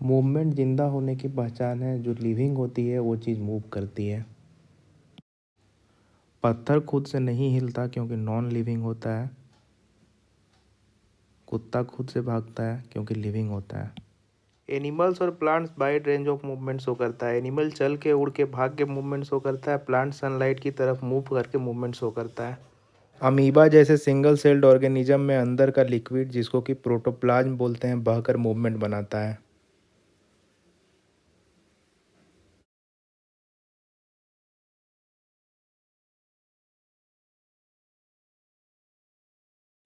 Movement जिंदा होने की पहचान है। जो लिविंग होती है वो चीज़ मूव करती है। पत्थर खुद से नहीं हिलता क्योंकि नॉन लिविंग होता है। कुत्ता खुद से भागता है क्योंकि लिविंग होता है। एनिमल्स और plants wide range of movement show करता है। एनिमल चल के, उड़ के, भाग के मूवमेंट शो करता है। प्लांट सनलाइट की तरफ मूव करके मूवमेंट शो करता है। अमीबा जैसे सिंगल सेल्ड ऑर्गेनिज्म में अंदर का लिक्विड, जिसको कि प्रोटोप्लाज्म बोलते हैं, बहकर मूवमेंट बनाता है।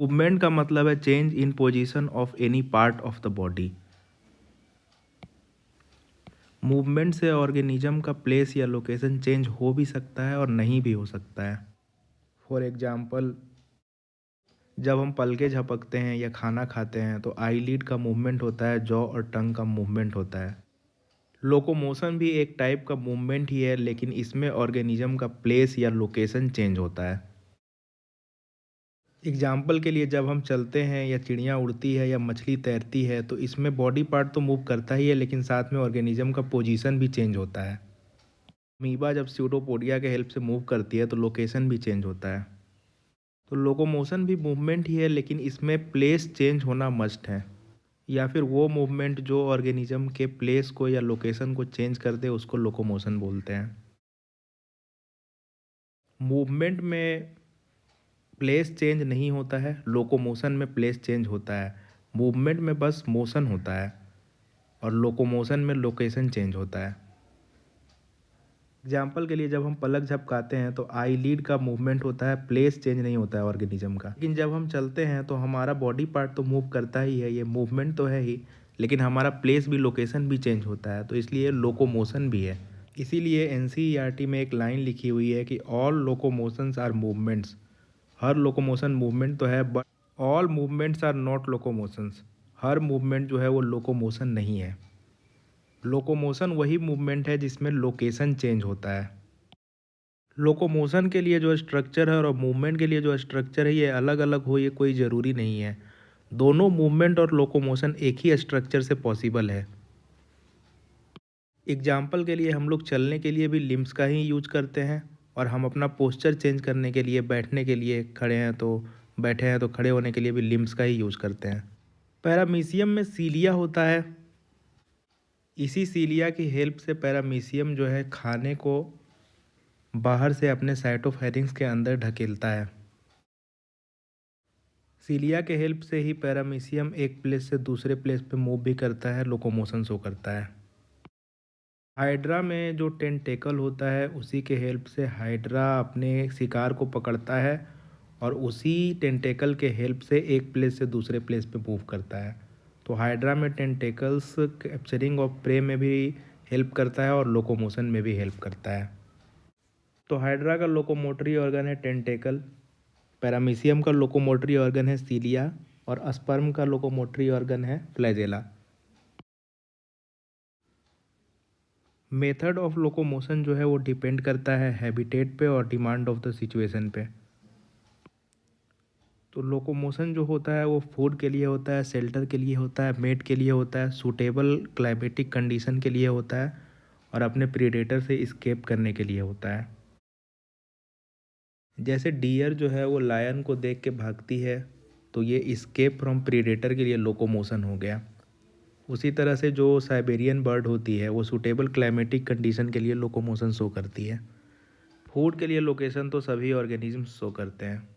मूवमेंट का मतलब है change in position of any part of the body. Movement से ऑर्गेनिज्म का प्लेस या लोकेशन चेंज हो भी सकता है और नहीं भी हो सकता है। फॉर एग्जाम्पल, जब हम पलके झपकते हैं या खाना खाते हैं तो आईलिड का मूवमेंट होता है, जॉ और टंग का मूवमेंट होता है। लोकोमोशन भी एक टाइप का मूवमेंट ही है, लेकिन इसमें ऑर्गेनिज्म का प्लेस या लोकेशन चेंज होता है। एग्जाम्पल के लिए, जब हम चलते हैं या चिड़िया उड़ती है या मछली तैरती है तो इसमें बॉडी पार्ट तो मूव करता ही है, लेकिन साथ में ऑर्गेनिज्म का पोजीशन भी चेंज होता है। अमीबा जब स्यूडोपोडिया के हेल्प से मूव करती है तो लोकेशन भी चेंज होता है। तो लोकोमोशन भी मूवमेंट ही है, लेकिन इसमें प्लेस चेंज होना मस्ट है, या फिर वो मूवमेंट जो ऑर्गेनिज्म के प्लेस को या लोकेशन को चेंज कर दे उसको लोकोमोशन बोलते हैं। मूवमेंट में प्लेस चेंज नहीं होता है, लोकोमोशन में प्लेस चेंज होता है। मूवमेंट में बस मोशन होता है और लोकोमोशन में लोकेशन चेंज होता है। एग्जाम्पल के लिए, जब हम पलक झपकाते हैं तो आईलिड का मूवमेंट होता है, प्लेस चेंज नहीं होता है ऑर्गेनिज्म का। लेकिन जब हम चलते हैं तो हमारा बॉडी पार्ट तो मूव करता ही है, ये मूवमेंट तो है ही, लेकिन हमारा प्लेस भी, लोकेशन भी चेंज होता है, तो इसलिए लोकोमोशन भी है। इसीलिए एनसीईआरटी में एक लाइन लिखी हुई है कि ऑल लोकोमोशंस आर मूवमेंट्स। हर लोकोमोशन मूवमेंट तो है, but all movements are not locomotions. हर मूवमेंट जो है वो लोकोमोशन नहीं है। लोकोमोशन वही मूवमेंट है जिसमें लोकेशन चेंज होता है। लोकोमोशन के लिए जो स्ट्रक्चर है और मूवमेंट के लिए जो स्ट्रक्चर है ये अलग अलग हो, ये कोई ज़रूरी नहीं है। दोनों मूवमेंट और लोकोमोशन एक ही स्ट्रक्चर से पॉसिबल है। एग्जाम्पल के लिए, हम लोग चलने के लिए भी लिम्स का ही यूज करते हैं, और हम अपना पोस्चर चेंज करने के लिए, बैठने के लिए, खड़े हैं तो बैठे हैं तो खड़े होने के लिए भी लिम्स का ही यूज करते हैं। पैरामीशियम में सीलिया होता है। इसी सीलिया की हेल्प से पैरामीशियम जो है खाने को बाहर से अपने साइटोफेरिंक्स के अंदर ढकेलता है। सीलिया के हेल्प से ही पैरामीशियम एक प्लेस से दूसरे प्लेस पे मूव भी करता है, लोकोमोशन शो करता है। हाइड्रा में जो टेंटेकल होता है उसी के हेल्प से हाइड्रा अपने शिकार को पकड़ता है, और उसी टेंटेकल के हेल्प से एक प्लेस से दूसरे प्लेस पे मूव करता है। तो हाइड्रा में टेंटेकल्स कैप्चरिंग ऑफ प्रे में भी हेल्प करता है और लोकोमोशन में भी हेल्प करता है। तो हाइड्रा का लोकोमोटरी ऑर्गन है टेंटेकल, पैरामीशियम का लोकोमोटरी ऑर्गन है सीलिया, और स्पर्म का लोकोमोटरी ऑर्गन है फ्लैजेला। मेथड ऑफ लोकोमोशन जो है वो डिपेंड करता है हैबिटेट पे और डिमांड ऑफ द सिचुएशन पे। तो लोकोमोशन जो होता है वो फूड के लिए होता है, शेल्टर के लिए होता है, मेट के लिए होता है, सूटेबल क्लाइमेटिक कंडीशन के लिए होता है, और अपने प्रीडेटर से इस्केप करने के लिए होता है। जैसे डियर जो है वो लायन को देख के भागती है, तो ये इस्केप फ्रॉम प्रीडेटर के लिए लोकोमोशन हो गया। उसी तरह से जो साइबेरियन बर्ड होती है वो सूटेबल क्लाइमेटिक कंडीशन के लिए लोकोमोशन शो करती है। फूड के लिए लोकेशन तो सभी ऑर्गेनिज्म शो करते हैं।